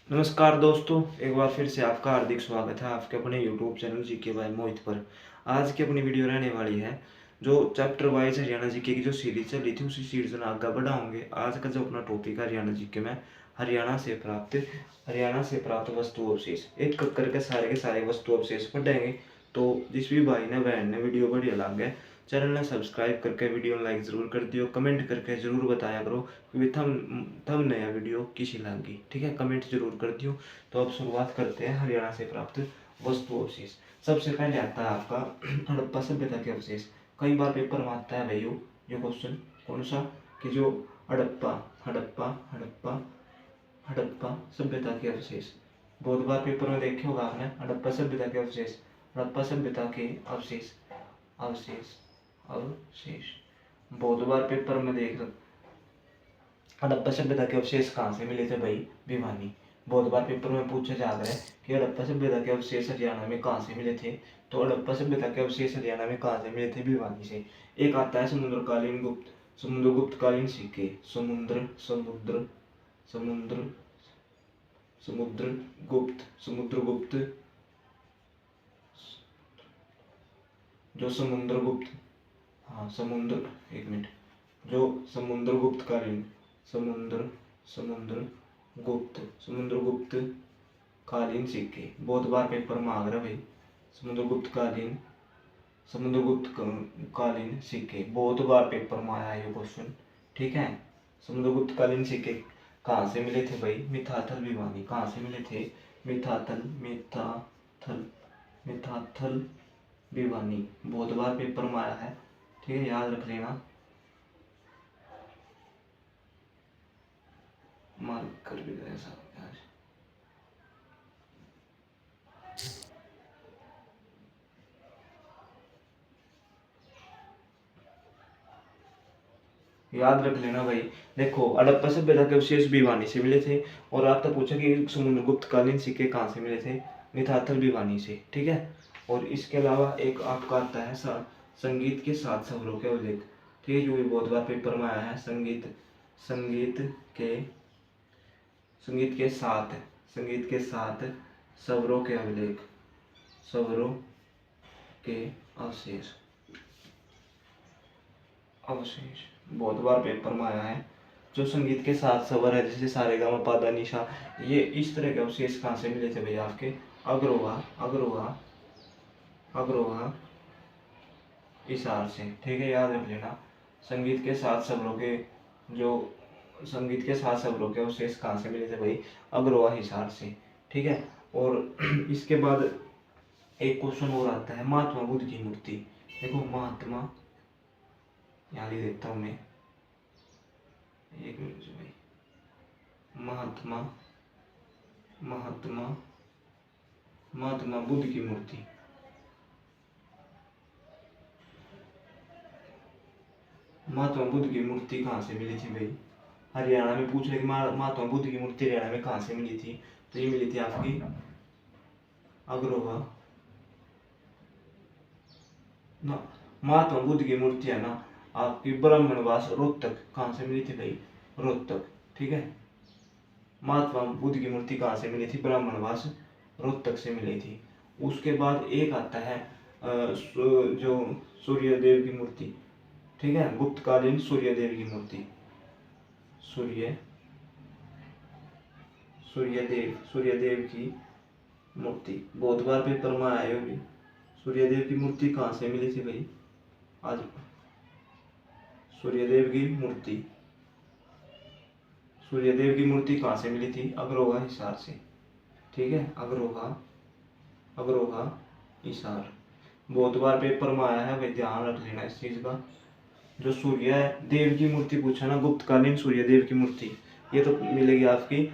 नमस्कार दोस्तों, एक बार फिर से आपका हार्दिक स्वागत है आपके अपने यूट्यूब चैनल जीके बाय मोहित पर। आज की अपनी वीडियो रहने वाली है जो चैप्टर वाइज हरियाणा जीके की जो सीरीज चल रही थी उसी सीरीज में आगे बढ़ाओगे। आज का जो अपना टॉपिक है हरियाणा जीके में हरियाणा से प्राप्त वस्तु अवशेष, एक एक करके सारे के सारे वस्तु अवशेष पढ़ेंगे। तो जिस भी भाई ने बहन ने वीडियो बढ़िया लगे चैनल ने सब्सक्राइब करके वीडियो लाइक जरूर कर दियो, कमेंट करके जरूर बताया करो कि थम नया वीडियो किसी लगी। ठीक है, कमेंट जरूर कर दियो। तो अब शुरुआत करते हैं हरियाणा से प्राप्त वस्तु अवशेष। सबसे पहले आता है आपका हड़प्पा सभ्यता के अवशेष। कई बार पेपर में आता है भाई ये क्वेश्चन कौन सा कि जो हड़प्पा हड़प्पा हड़प्पा हड़प्पा सभ्यता के अवशेष। बहुत बार पेपर में देखे होगा आपने हड़प्पा सभ्यता के अवशेष, हड़प्पा सभ्यता के अवशेष अवशेष अवशेष। बहुत बार पेपर में देख हड़प्पा सभ्यता के अवशेष कहाँ से मिले थे भाई? भिवानी। बहुत बार पेपर में पूछा जा रहा है कि हड़प्पा सभ्यता के अवशेष हरियाणा में कहाँ से मिले थे। तो हड़प्पा सभ्यता के अवशेष हरियाणा में कहाँ से मिले थे? भिवानी से। एक आता है समुद्रगुप्तकालीन सिक्के। समुद्र समुद्र समुद्र समुद्रगुप्त जो समुद्रगुप्त हाँ समुद्र एक मिनट जो समुद्र समुद्रगुप्त कालीन सिक्के। बहुत बार पेपर में आ रहा भाई समुद्रगुप्त कालीन सिक्के। बहुत बार पेपर में आया ये क्वेश्चन। ठीक है, समुद्रगुप्त कालीन सिक्के कहाँ से मिले थे भाई? मिथाथल भिवानी। कहाँ से मिले थे? मिथाथल मिथाथल मिथाथल भिवानी। बहुत बार पेपर में आया है। ठीक है, याद रख लेना। मार्क कर भी गया साहब आज। याद रख लेना भाई। देखो हड़प्पा सभ्यता के अवशेष भिवानी से मिले थे और आपने पूछा कि समुद्रगुप्त कालीन सिक्के कहाँ से मिले थे? मिथाथल भिवानी से। ठीक है, और इसके अलावा एक आपका आता है संगीत के सात स्वरों के उल्लेख। ठीक है, जो भी बहुत बार पेपर में आया है। संगीत के संगीत के सात स्वरों के अभिलेख, स्वरों के अवशेष अवशेष बहुत बार पेपर में आया है। जो संगीत के सात स्वर है जैसे सारेगामा पादा निशा, ये इस तरह के अवशेष कहाँ से मिले थे भैया? आपके अग्रोहा अग्रोहा अग्रोहा हिसार से। ठीक है, याद रख लेना। संगीत के सात स्वरों के जो संगीत के सात स्वरों के अवशेष कहाँ से मिले थे भाई? अग्रोहा हिसार से। ठीक है, और इसके बाद एक क्वेश्चन और आता है महात्मा बुद्ध की मूर्ति। देखो महात्मा, यहाँ लिख देता हूँ मैं, एक मिनट भाई। महात्मा महात्मा महात्मा बुद्ध की मूर्ति। महात्मा बुद्ध की मूर्ति कहाँ से मिली थी भाई? हरियाणा में पूछ रहे कि महात्मा बुद्ध की मूर्ति हरियाणा में कहाँ से मिली थी? तो ये मिली थी आपकी अग्रोहा ना। महात्मा बुद्ध की मूर्ति है ना आपकी ब्राह्मणवास रोहतक। कहाँ से मिली थी भाई? रोहतक। ठीक है, महात्मा बुद्ध की मूर्ति कहाँ से मिली थी? ब्राह्मणवास रोहतक से मिली थी। उसके बाद एक आता है जो सूर्यदेव की मूर्ति। ठीक है, गुप्तकालीन सूर्यदेव की मूर्ति। सूर्यदेव की मूर्ति बहुत बार पेपर में आए होगी। सूर्यदेव की मूर्ति कहाँ से मिली थी भाई? आज सूर्यदेव की मूर्ति कहाँ से मिली थी? अग्रोहा हिसार से। ठीक है, अग्रोहा हिसार बहुत बार पेपर में आया है भाई, ध्यान रख लेना इस चीज का। जो सूर्य देव की मूर्ति पूछा ना, गुप्तकालीन सूर्यदेव की मूर्ति, ये तो मिलेगी आपकी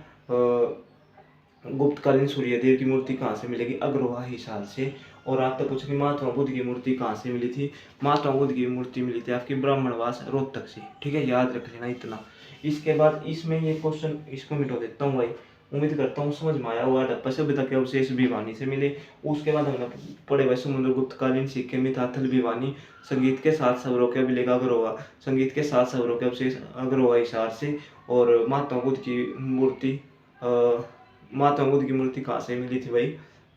गुप्तकालीन सूर्यदेव की मूर्ति कहाँ से मिलेगी? अग्रोहा हिसार से। और आप तो पूछे कि महात्मा बुद्ध की मूर्ति कहाँ से मिली थी? महात्मा बुद्ध की मूर्ति मिली थी आपकी ब्राह्मणवास रोहतक से। ठीक है, याद रख लेना इतना। इसके बाद इसमें ये क्वेश्चन इसको मिटा देता हूँ भाई। उम्मीद करता हूँ समझ में आया हुआ। हड़प्पा सभ्यता के अवशेष भिवानी से मिले। उसके बाद हमने पढ़े भाई समुद्रगुप्तकालीन सिक्के मिथाथल भिवानी, संगीत के सात स्वरों के अभिलेख अग्रोहा, संगीत के सात स्वरों के अवशेष अग्रोहा हिसार से, और महात्मा बुद्ध की मूर्ति महात्मा बुद्ध की मूर्ति कहाँ से मिली थी भाई?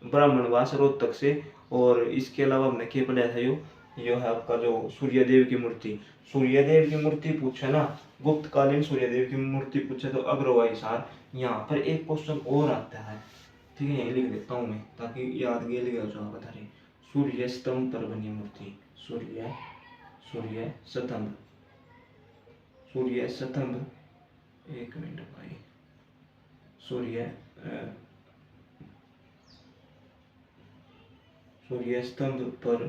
ब्राह्मणवास रोहतक से। और इसके अलावा हमने क्या पढ़ा था? यो है आपका जो सूर्यदेव की मूर्ति। सूर्यदेव की मूर्ति पूछे ना, गुप्तकालीन सूर्यदेव की मूर्ति पूछे तो अग्रवा हिसार। यहाँ पर एक क्वेश्चन और आता है, ठीक है, यही लिख देता हूँ मैं ताकि याद गेल गया जाओ। बता रहे सूर्य स्तंभ पर बनी मूर्ति, सूर्य स्तंभ, सूर्य स्तंभ, एक मिनट भाई, सूर्य स्तंभ पर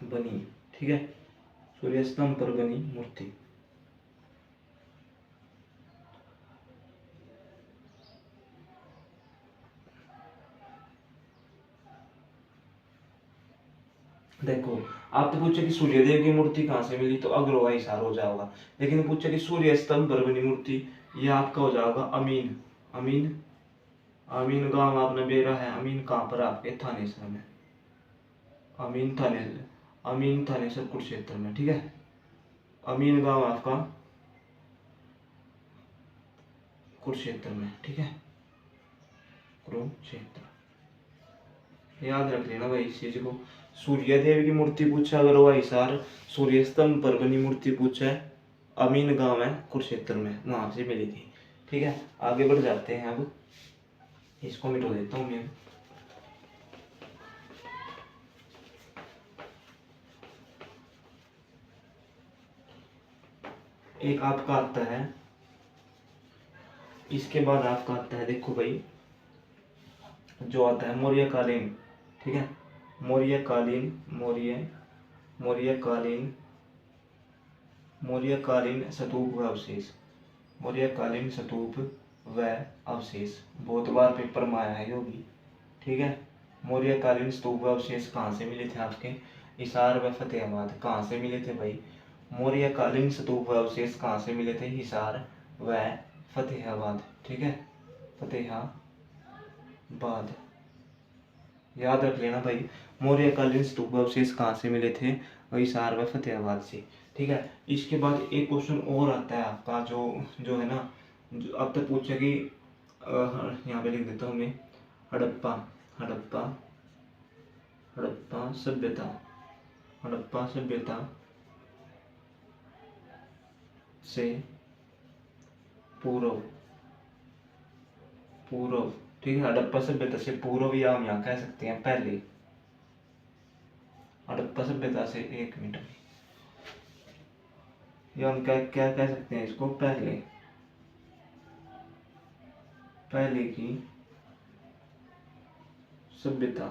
बनी, ठीक है, सूर्य स्तंभ पर बनी मूर्ति। देखो, आप तो पूछे कि सूर्यदेव की मूर्ति कहाँ से मिली तो अग्रवा हिसार हो जाएगा, लेकिन पूछे कि सूर्य स्तंभ पर बनी मूर्ति, ये आपका हो जाएगा अमीन। अमीन गांव आपने बेरा है। अमीन कहाँ पर? आपके थानेसर में। अमीन थानेसर कुरुक्षेत्र में, ठीक है। अमीन गांव आपका कुरुक्षेत्र में, ठीक है, कुरुक्षेत्र, याद रख लेना भाई इस चीज को। सूर्यदेव की मूर्ति पूछा अग्रवा हिसार, सूर्य स्तंभ पर बनी मूर्ति पूछा है अमीन गांव है कुरुक्षेत्र में, वहां से मिली थी, ठीक है। आगे बढ़ जाते हैं, अब इसको मिटो देता हूँ मैं। एक आपका आता है, इसके बाद आपका आता है, देखो भाई, जो आता है मौर्यकालीन, ठीक है, मौर्यकालीन स्तूप व अवशेष, मौर्यकालीन स्तूप व अवशेष। बहुत बार पेपर में आया है यो भी, ठीक है। मौर्यकालीन स्तूप व अवशेष कहाँ से मिले थे? आपके हिसार व फतेहाबाद। कहाँ से मिले थे भाई? मौर्यकालीन स्तूप व अवशेष कहाँ से मिले थे? हिसार व फतेहाबाद, ठीक है, फतेहाबाद, याद रख लेना भाई। मौर्यकालीन स्तूप अवशेष कहाँ से मिले थे? हिसार व फतेहाबाद से, ठीक है। इसके बाद एक क्वेश्चन और आता है आपका, जो है ना, जो अब तक पूछा कि यहाँ पे लिख देता हूँ मैं, हड़प्पा सभ्यता, हड़प्पा सभ्यता से पूर्व, ठीक है, हड़प्पा सभ्यता से पूर्व, या हम यहाँ कह सकते हैं पहले। हड़प्पा सभ्यता से, एक मिनट, या हम क्या क्या कह सकते हैं इसको? पहले की सभ्यता,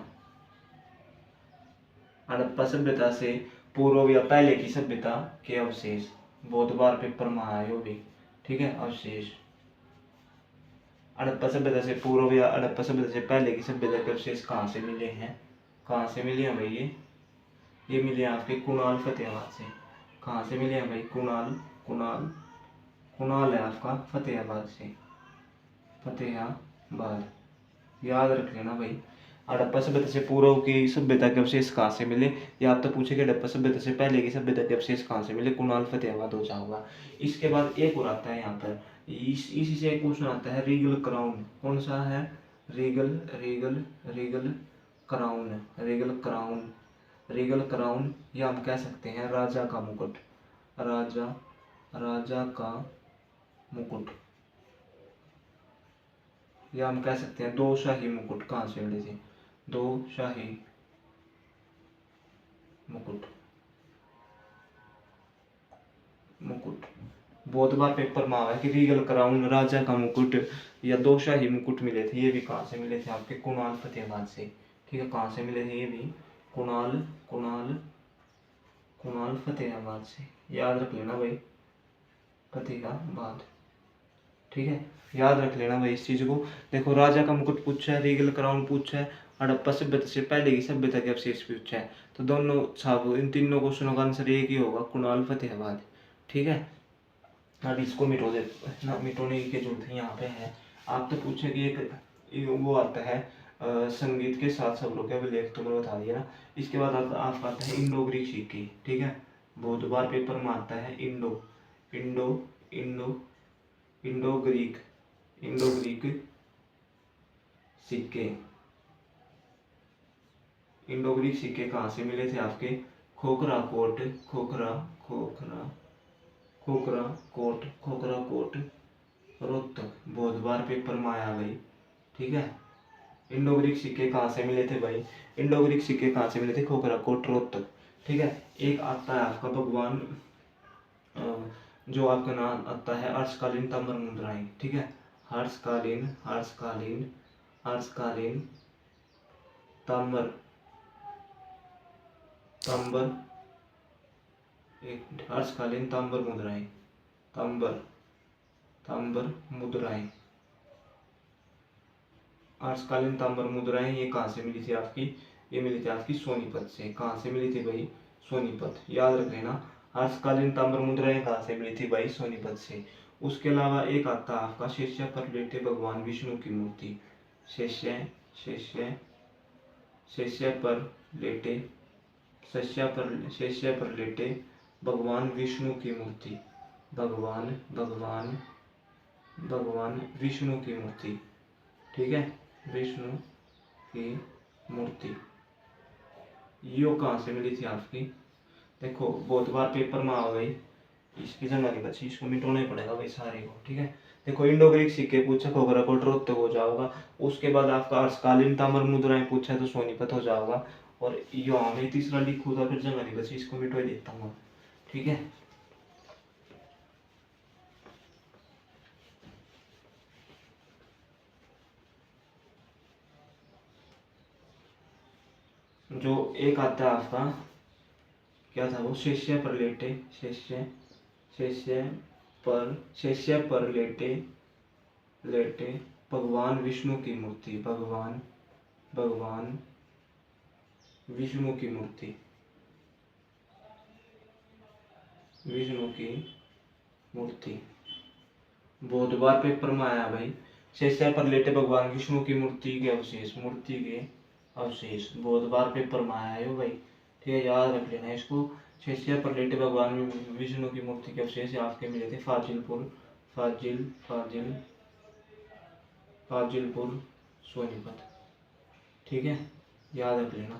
हड़प्पा सभ्यता से पूर्व या पहले की सभ्यता के अवशेष। बहुत बार पेपर में आया यो भी, ठीक है, अवशेष। हड़प्पा सभ्यता से पूर्व या हड़प्पा सभ्यता से पहले की सभ्यता के अवशेष कहाँ से मिले हैं? कहाँ से मिले हैं भाई? ये मिले हैं आपके कुणाल फतेहाबाद से। कहाँ से मिले हैं भाई? कुणाल है आपका फतेहाबाद से, फतेहाबाद, याद रख लेना भाई। हड़प्पा सभ्यता से पूर्व की सभ्यता के अवशेष कहाँ से मिले? या आप तो पूछे कि हड़प्पा सभ्यता से पहले की सभ्यता के अवशेष कहाँ से मिले? कुणाल फतेहाबाद हो जाऊंगा। इसके बाद एक और आता है यहाँ पर, इसी से एक क्वेश्चन आता है, रीगल क्राउन। कौन सा है? रीगल क्राउन, या हम कह सकते हैं राजा का मुकुट, राजा का मुकुट, या हम कह सकते हैं दो शाही मुकुट। कहाँ से मिले थे? दो शाही मुकुट, बहुत बार पेपर में आया कि रीगल क्राउन, राजा का मुकुट या दो शाही मुकुट मिले थे। ये भी कहाँ से मिले थे? आपके कुणाल फतेहाबाद से, ठीक है। कहाँ से मिले थे? ये भी कुणाल फतेहाबाद से, याद रख लेना भाई, फतेहाबाद, ठीक है, याद रख लेना भाई इस चीज को। देखो, राजा का मुकुट पूछा है, रीगल क्राउन पूछा है, हड़प्पा सभ्यता से पहले की सभ्यता के अवशेष पूछा है, तो दोनों छापो, इन तीनों क्वेश्चनों का आंसर एक ही होगा, कुणाल फतेहाबाद, ठीक है। अब इसको मिटो दे ना, मिटोने की जरूरत है, यहाँ पे है। आप तो पूछे कि एक वो आता है संगीत के साथ शब्दों के अभिलेख, तो मैंने बता दिया ना। इसके बाद आपका आता है इंडो ग्रीक सिक्के, ठीक है, बहुत बार पेपर में आता है इंडो ग्रीक इंडो ग्रीक सिक्के। इंडो ग्रीक सिक्के कहाँ से मिले थे आपके? Khokhrakot, Khokhra Khokhra Khokhrakot, Khokhrakot Rohtak. बहुत बार पेपर में आया भाई, ठीक है। इंडो ग्रीक सिक्के कहाँ से मिले थे भाई? इंडो ग्रीक सिक्के कहाँ से मिले थे? खोखरा कोट रोहतक, ठीक है। एक आता है आपका भगवान, जो आपका नाम आता है हर्षकालीन ताम्र मुद्राएं, ठीक है। हर्षकालीन हर्षकालीन हर्षकालीन ताम्र ताम्र एक हर्षकालीन ताम्र मुद्राएं, ताम्र ताम्र मुद्राएं, हर्षकालीन ताम्र मुद्राएं ये कहाँ से मिली थी आपकी? ये मिली थी आपकी सोनीपत से। कहाँ से मिली थी भाई? सोनीपत, याद रख लेना। हर्षकालीन ताम्र मुद्राएं कहाँ से मिली थी भाई? सोनीपत से। उसके अलावा एक आता है आपका शिष्य पर लेटे भगवान विष्णु की मूर्ति। शिष्य शिष्य शिष्य पर लेटे शिष्य पर लेटे भगवान विष्णु की मूर्ति। भगवान भगवान भगवान विष्णु की मूर्ति, ठीक है। विष्णु की मूर्ति यो कहाँ से मिली थी आपकी? देखो बहुत बार पेपर में आ गई, इसकी जगह नहीं बची, इसको मिटाना ही पड़ेगा भाई सारे को, ठीक है। देखो इंडो ग्रीक सिक्के पूछा, खोखरा कोट रोहतक हो जाओगा। उसके बाद आपका हर्षकालीन ताम्र मुद्राएं पूछा तो सोनीपत हो जाओगा। और यहाँ में तीसरा लिखू था, फिर जगह नहीं बची, इसको मिटवा ही देता हूँ, ठीक है। जो एक आता है आपका, क्या था वो? शिष्य पर लेटे, शिष्य शिष्य शिष्य पर लेटे लेटे भगवान विष्णु की मूर्ति। भगवान भगवान विष्णु की मूर्ति, विष्णु की मूर्ति बहुत बार पेपर में आया भाई। शिष्य पर लेटे भगवान विष्णु की मूर्ति के अवशेष, मूर्ति के अवशेष बहुत बार पेपर में आया है भाई, ठीक है। याद रख लेना इसको। शिष्य पर लेटे भगवान विष्णु की मूर्ति के अवशेष आपके मिले थे फाजिलपुर, फाजिलपुर सोनीपत, ठीक है। याद रख लेना,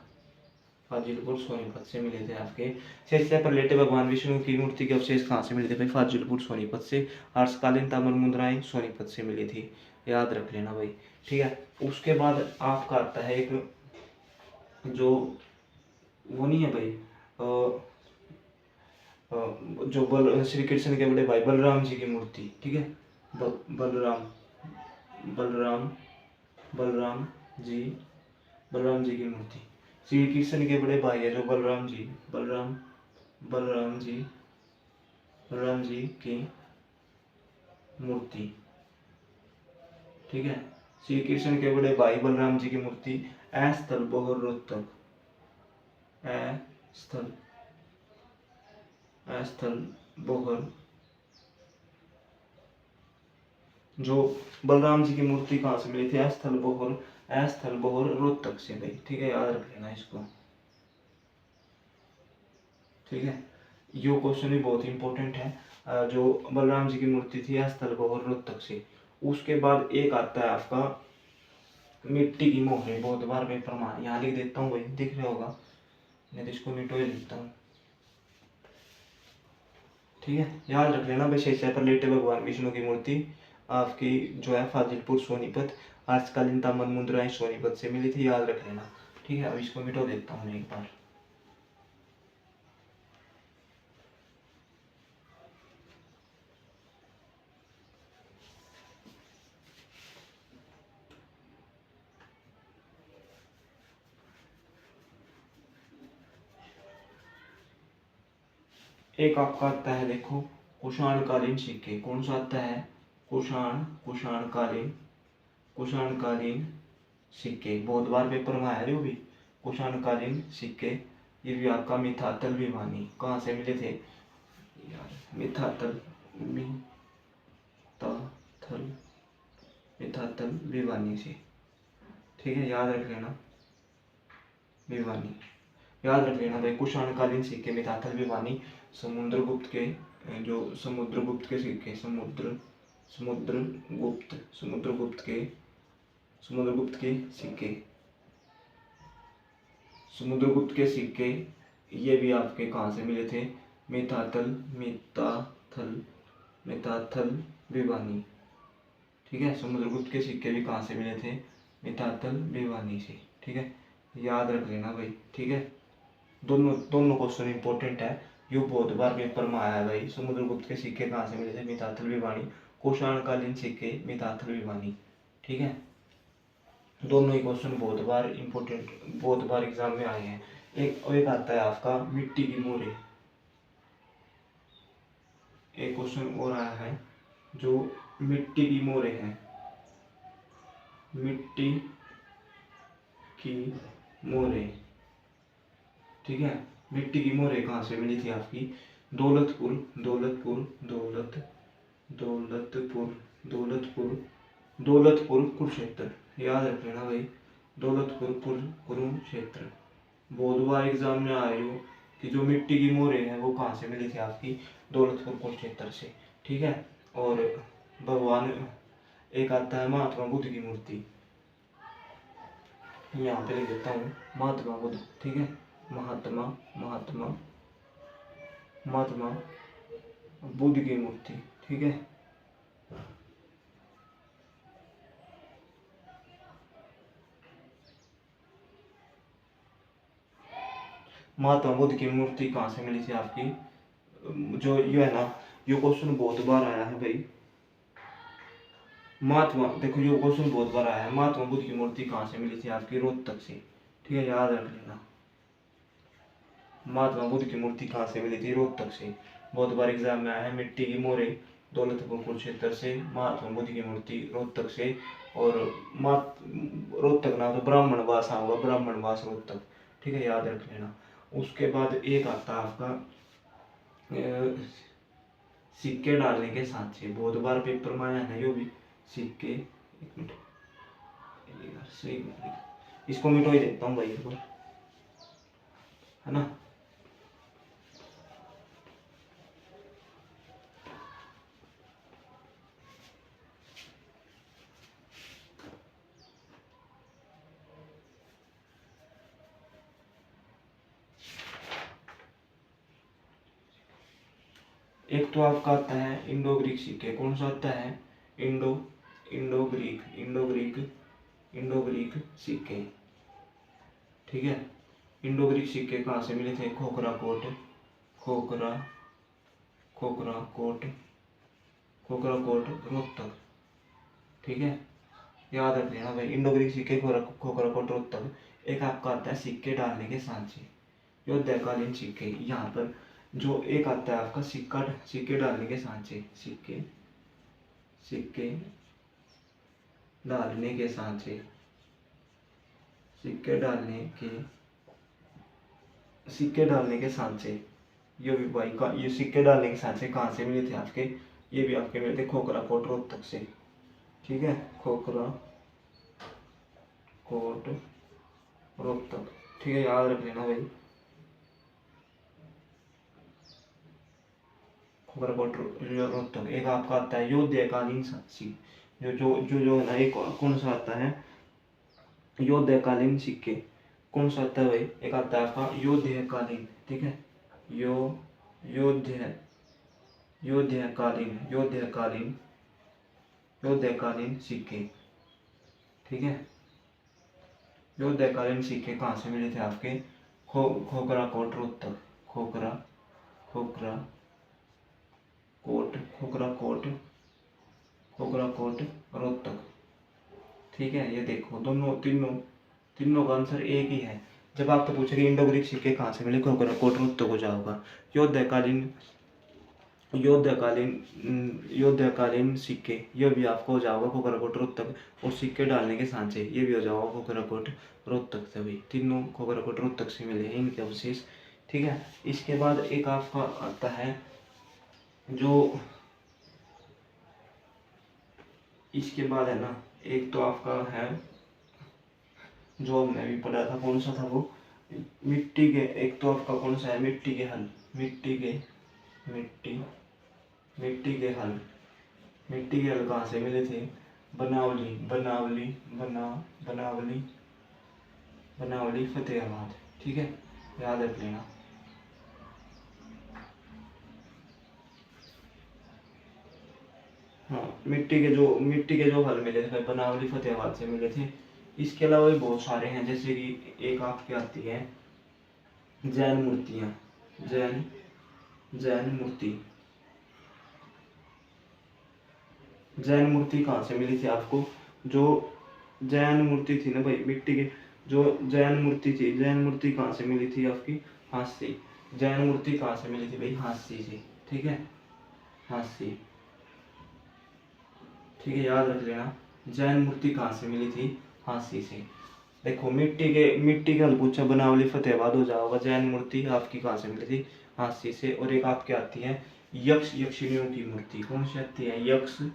फाजिलपुर सोनीपत से मिले थे आपके। शिष्य पर लेटे भगवान विष्णु की मूर्ति के अवशेष कहाँ से मिले थे भाई? फाजिलपुर सोनीपत से। हर्षकालीन ताम्र मुद्राएं सोनीपत से मिली थी, याद रख लेना भाई, ठीक है। उसके बाद आपका आता है एक, जो वो नहीं है भाई, जो श्री कृष्ण के बड़े भाई बलराम जी की मूर्ति, ठीक है। बलराम बलराम बलराम जी बलराम जी की मूर्ति। श्री कृष्ण के बड़े भाई है जो बलराम जी, बलराम जी की मूर्ति, ठीक है। श्री कृष्ण के बड़े भाई बलराम जी की मूर्ति स्थल बोहर रोहतक, स्थल बोहर। जो बलराम जी की मूर्ति कहाँ से मिली थी? स्थल बोहर रोहतक से भाई, ठीक है। याद रख लेना इसको, ठीक है। यो क्वेश्चन भी बहुत इंपॉर्टेंट है। जो बलराम जी की मूर्ति थी स्थल बोहर रोहतक से। उसके बाद एक आता है आपका मिट्टी की मोहरें, बहुत बार पेपर में, यहाँ लिख देता हूँ भाई, दिख रहा होगा, नहीं तो इसको मिटो ही लिखता हूँ, ठीक है। याद रख लेना भाई। शिष्य पर लेटे भगवान विष्णु की मूर्ति आपकी जो है फाजिलपुर सोनीपत। हर्षकालीन ताम्र मुद्राएं सोनीपत से मिली थी, याद रख लेना, ठीक है। अब इसको मिटो देता हूँ एक बार। एक आपका आता है देखो कुषाणकालीन सिक्के। कौन सा आता है? कुषाणकालीन सिक्के बहुत बार पेपर में आया जो भी। कुषाणकालीन सिक्के, ये भी आपका मिथातल भिवानी। कहाँ से मिले थे यार? मिथातल मिथातल भिवानी से, ठीक है। याद रख लेना, भिवानी, याद रख लेना भाई। कुषाणकालीन सिक्के मिथातल भिवानी। समुद्रगुप्त के सिक्के, समुद्रगुप्त समुद्रगुप्त के सिक्के, समुद्रगुप्त के सिक्के ये भी आपके कहाँ से मिले थे? मिताथल भिवानी। ठीक है, समुद्रगुप्त के सिक्के भी कहाँ से मिले थे? मिताथल भिवानी से। ठीक है, याद रख लेना भाई। ठीक है, दोनों दोनों क्वेश्चन इंपॉर्टेंट है, ये बहुत बार पेपर में आया है भाई। समुद्रगुप्त के सिक्के कहाँ से मिले थे? मिताथल भिवानी। कुषाणकालीन सिक्के मिताथल भिवानी। ठीक है, दोनों ही क्वेश्चन बहुत बार इंपॉर्टेंट, बहुत बार एग्जाम में आए हैं। एक आता है आपका मिट्टी की मोहरें। एक क्वेश्चन और आया है जो मिट्टी की मोहरें हैं। मिट्टी की मोहरें। ठीक है, मिट्टी की मोहरें कहाँ से मिली थी आपकी? दौलतपुर कुरुक्षेत्र। याद रख लेना भाई, दौलतपुर कुरुक्षेत्र। बहुत बार एग्जाम में आए हो कि जो मिट्टी की मोहरें हैं वो कहाँ से मिली थी आपकी? दौलतपुर कुरुक्षेत्र से। ठीक है, और भगवान एक आता है महात्मा बुद्ध की मूर्ति, यहाँ पे लिख देता हूँ महात्मा बुद्ध। ठीक है, महात्मा बुद्ध की मूर्ति। ठीक है, महात्मा बुद्ध की मूर्ति कहाँ से मिली थी आपकी? जो ये है ना, ये क्वेश्चन बहुत बार आया है भाई। महात्मा, देखो ये क्वेश्चन बहुत बार आया है, महात्मा बुद्ध की मूर्ति कहाँ से मिली थी आपकी? रोहतक से। ठीक है, याद रख लेना, महात्मा बुद्ध की मूर्ति कहाँ से मिली थी? रोहतक से। बहुत बार एग्जाम में आया है, मिट्टी की मोहरें दौलतपुर कुरुक्षेत्र से, महात्मा बुद्ध की मूर्ति रोहतक से। और रोहतक ना तो ब्राह्मणवास होगा, ब्राह्मणवास रोहतक। ठीक है, याद रख लेना। उसके बाद एक आता है आपका सिक्के डालने के सांचे। बहुत बार पेपर में आया है यो भी सिक्के। एक मिनट, सही इसको मिटो ही देता हूँ भाई एक बार, है ना। एक तो आपका आता है इंडो ग्रीक सिक्के। कौन सा आता है? इंडो ग्रीक सिक्के। ठीक है, इंडो ग्रीक सिक्के कहाँ से मिले थे? खोखरा कोट रोहतक। ठीक है, याद रख लेना भाई, इंडो ग्रीक सिक्के खोखरा कोट रोहतक। एक आपका आता है सिक्के डालने के सांचे, योद्धाकालीन सिक्के। यहाँ पर जो एक आता है आपका सिक्के डालने के सांचे, सिक्के डालने के सांचे, सिक्के डालने के सांचे। ये भी भाई का, ये सिक्के डालने के सांचे कहाँ से मिले थे आपके? ये भी आपके मिले थे खोखरा कोट रोहतक से। ठीक है, खोखरा कोट रोहतक। ठीक है, याद रख लेना भाई, खोखरा कोट रोहतक। एक आपका आता है योद्धाकालीन सांची, जो जो जो जो है ना, एक कौन सा आता है? योद्धाकालीन सिक्के। कौन सा आता है भाई? एक आता है आपका योद्धाकालीन। ठीक है, योद्धाकालीन सिक्के। ठीक है, योद्धाकालीन सिक्के कहाँ से मिले थे आपके? खोखरा कोट रोहतक। खोखरा कोट रोहतक। ठीक है, ये देखो दोनों तीनों का आंसर एक ही है। जब आप तो पूछेंगे इंडो ग्रीक सिक्के कहाँ से मिले, खोखरा कोट रोहतक हो जाएगा। योद्धाकालीन सिक्के, ये भी आपको हो जाएगा खोखरा कोट रोहतक। और सिक्के डालने के सांचे, ये भी हो जाएगा खोखरा कोट रोहतक से। भी तीनों खोखरा कोट रोहतक से मिले हैं इनके अवशेष। ठीक है, इसके बाद एक आपका आता है जो, इसके बाद है ना, एक तो आपका है जो हमने अभी पढ़ा था, कौन सा था वो? मिट्टी के, एक तो आपका कौन सा है? मिट्टी के हल। मिट्टी के हल कहाँ से मिले थे? बनावली बनावली बनावली बनावली फतेहाबाद। ठीक है, याद रख लेना। हाँ, मिट्टी के जो हल मिले थे बनावली फतेहाबाद से मिले थे। इसके अलावा भी बहुत सारे हैं, जैसे कि एक आपकी आती है जैन मूर्तियाँ। जैन जैन मूर्ति जैन मूर्ति कहाँ से मिली थी आपको? जो जैन मूर्ति थी ना भाई, मिट्टी के जो जैन मूर्ति थी, जैन मूर्ति कहाँ से मिली थी आपकी? हाथ से। जैन मूर्ति कहाँ से मिली थी भाई? हाथ से। ठीक है, हाथ से। ठीक है, याद रख लेना। जैन मूर्ति कहाँ से मिली थी? हांसी से। देखो, मिट्टी के हल पूछा, बनावली फतेहाबाद हो जाओगा। जैन मूर्ति आपकी कहाँ से मिली थी? हांसी से। और एक आपकी आती है यक्ष यक्षिणियों की मूर्ति। कौन सी आती है? यक्षिणियों,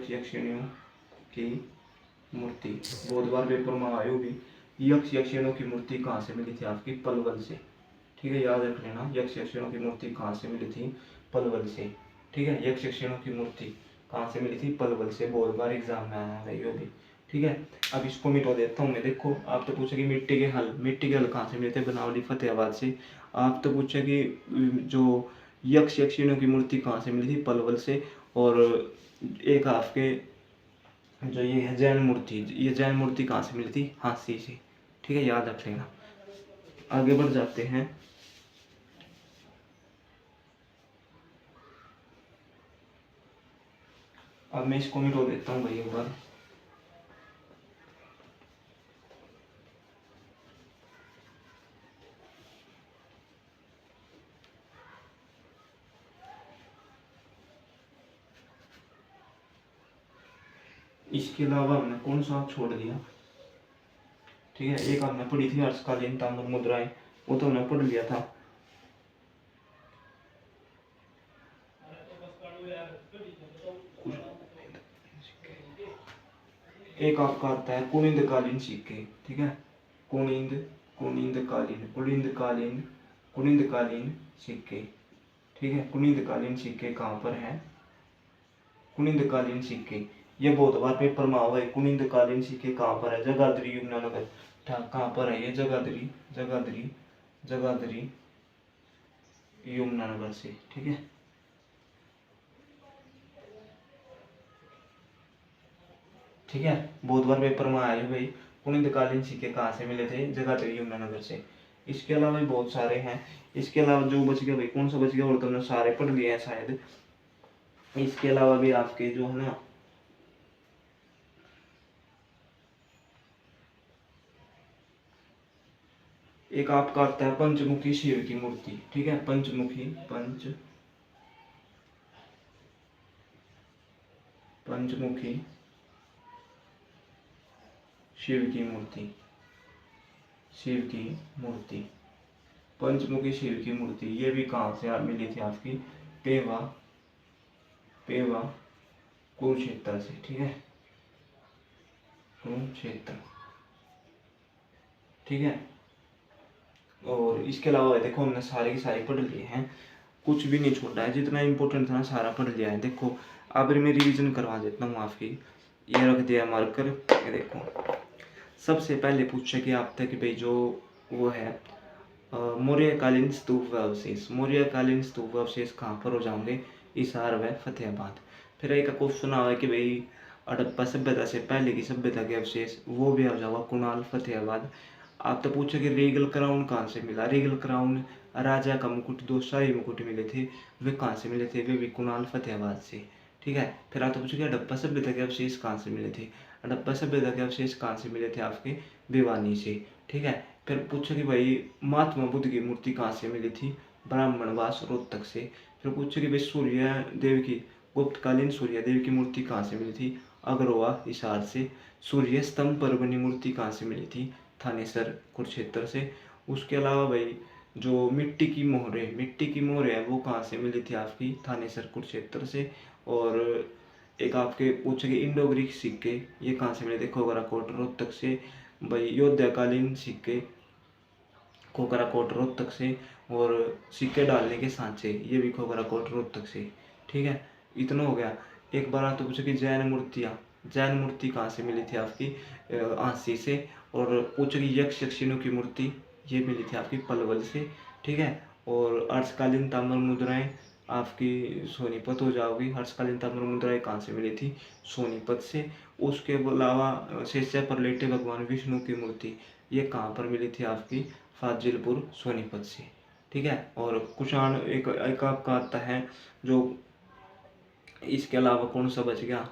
यक्षिणियों की मूर्ति। बहुत बार पेपर में आए होगी। यक्षिणियों की मूर्ति कहाँ से मिली थी आपकी? पलवल से। ठीक है, याद रख लेना। यक्षिणियों की मूर्ति कहाँ से मिली थी? पलवल से। ठीक है, यक्षिणियों की मूर्ति कहाँ से मिली थी? पलवल से। बहुत बार एग्जाम में आया है ये भी। ठीक है, अब इसको मिटो देता हूँ मैं। देखो, आप तो पूछे कि मिट्टी के हल कहाँ से मिले थे? बनावली फतेहाबाद से। आप तो पूछे कि जो यक्षिणियों की मूर्ति कहाँ से मिली थी? पलवल से। और एक आपके जो ये है जैन मूर्ति, ये जैन मूर्ति कहाँ से मिली थी? हांसी से। ठीक है, याद रख लेना। आगे बढ़ जाते हैं। अब मैं इसको मिटो देता हूँ भाई एक बार। इसके अलावा हमने कौन सा छोड़ दिया? ठीक है, एक हमने पढ़ी थी हर्षकालीन ताम्र मुद्राएं, वो तो हमने पढ़ लिया था। एक आपका आता है कुनिंदकालीन सिक्के। ठीक है, कुनिंद कुनिंदकालीन सिक्के। ठीक है, कुनिंदकालीन सिक्के कहाँ पर है? कुनिंदकालीन सिक्के, ये बहुत बार पेपर में हुआ है। कुनिंदकालीन सिक्के कहाँ पर है? जगाधरी यमुनानगर। कहाँ पर है ये? जगाधरी यमुनानगर से। ठीक है, ठीक है, बहुत बार पेपर में आया है भाई। पुनितकालीन सिक्के कहाँ से मिले थे? जगाधरी यमुनानगर से। इसके अलावा भी बहुत सारे हैं। इसके अलावा जो बच गया भाई, कौन सा बच गया? और तुमने सारे पढ़ लिए हैं शायद। इसके अलावा भी आपके जो है ना, एक आपका आता है पंचमुखी शिव की मूर्ति। ठीक है, पंचमुखी शिव की मूर्ति। शिव की मूर्ति, पंचमुखी शिव की मूर्ति, ये भी कहाँ से आप मिली थी आपकी? पेवा पेवा कुरुक्षेत्र से। ठीक है, कुरुक्षेत्र। ठीक है, और इसके अलावा देखो, हमने सारे के सारे पढ़ लिए हैं, कुछ भी नहीं छोड़ा है। जितना इंपॉर्टेंट था ना सारा पढ़ लिया है। देखो, अब मैं रिवीजन करवा देता हूँ आपकी। ये रख दिया मार्कर। ये देखो, सबसे पहले पूछा कि आप तक भाई जो वो है मौर्यकालीन स्तूप व अवशेष। मौर्यकालीन स्तूप व अवशेष कहाँ पर हो जाओगे? हिसार व फतेहाबाद। फिर एक क्वेश्चन आया कि भाई हड़प्पा सभ्यता से पहले की सभ्यता के अवशेष, वो भी आ जाओगा कुणाल फतेहाबाद। आप तो पूछे कि रीगल क्राउन कहाँ से मिला? रीगल क्राउन, राजा का मुकुट, दो शाही मुकुट मिले थे, वे कहाँ से मिले थे? वे भी कुणाल फतेहाबाद से। ठीक है, फिर आप तो पूछे कि हड़प्पा सभ्यता के अवशेष कहाँ से मिले थे? हड़प्पा सभ्यता के अवशेष कहाँ से मिले थे? आपके भिवानी से। ठीक है, फिर पूछा कि भाई महात्मा बुद्ध की मूर्ति कहाँ से मिली थी? ब्राह्मणवास रोहतक से। फिर पूछा कि भाई सूर्य देव की, गुप्तकालीन सूर्य देव की मूर्ति कहाँ से मिली थी? अग्रवा हिसार से। सूर्य स्तंभ पर बनी मूर्ति कहाँ से मिली थी? थानेसर कुरुक्षेत्र से। उसके अलावा भाई जो मिट्टी की मोहर है, वो कहाँ से मिली थी आपकी? थानेसर कुरुक्षेत्र से। और एक आपके पूछे कि इंडो ग्रीक सिक्के, ये कहाँ से मिले? देखो, गराकोट रोहतक से। भाई योद्धाकालीन सिक्के खोखराकोट रोहतक से, और सिक्के डालने के सांचे ये भी खोखराकोट रोहतक से। ठीक है, इतना हो गया। एक बार आप तो पूछो कि जैन मूर्ति कहाँ से मिली थी आपकी, आंसी से। और पूछो कि यक्ष यक्षिणों की मूर्ति ये मिली थी आपकी पलवल से। ठीक है, और अर्धकालीन ताम्र मुद्राएं आपकी सोनीपत हो जाओगी। हर्षकालीन ताम्र मुद्राएं कहाँ से मिली थी, सोनीपत से। उसके अलावा शेषा पर लेटे भगवान विष्णु की मूर्ति ये कहाँ पर मिली थी आपकी, फाजिलपुर सोनीपत से। ठीक है, और कुषाण एक आपका आता है जो, इसके अलावा कौन सा बच गया,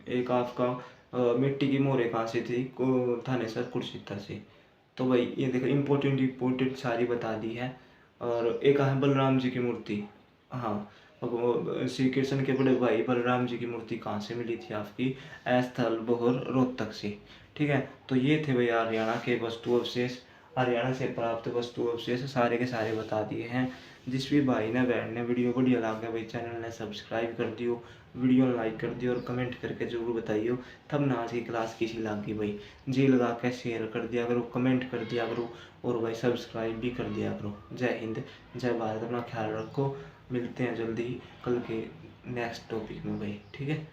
एक आपका मिट्टी की मोहरें कहाँ से थी, थानेसर कुरुक्षेत्र से। तो भाई ये देखो इम्पोर्टेंट सारी बता दी है। और एक है बलराम जी की मूर्ति। हाँ, श्री कृष्ण के बड़े भाई बलराम जी की मूर्ति कहाँ से मिली थी आपकी, स्थल बोहर रोहतक से। ठीक है, तो ये थे भाई हरियाणा के वस्तु अवशेष, हरियाणा से प्राप्त वस्तु अवशेष सारे के सारे बता दिए हैं। जिस भी भाई ने बहन ने वीडियो बढ़िया लगा भाई चैनल ने सब्सक्राइब कर दियो, वीडियो लाइक कर दियो, और कमेंट करके जरूर बताइयो तब ना आज की क्लास किसी लगी भाई। जी लगा के शेयर कर दिया करो, कमेंट कर दिया करो, और भाई सब्सक्राइब भी कर दिया करो। जय हिंद, जय भारत, अपना ख्याल रखो। मिलते हैं जल्दी कल के नेक्स्ट टॉपिक में भाई। ठीक है।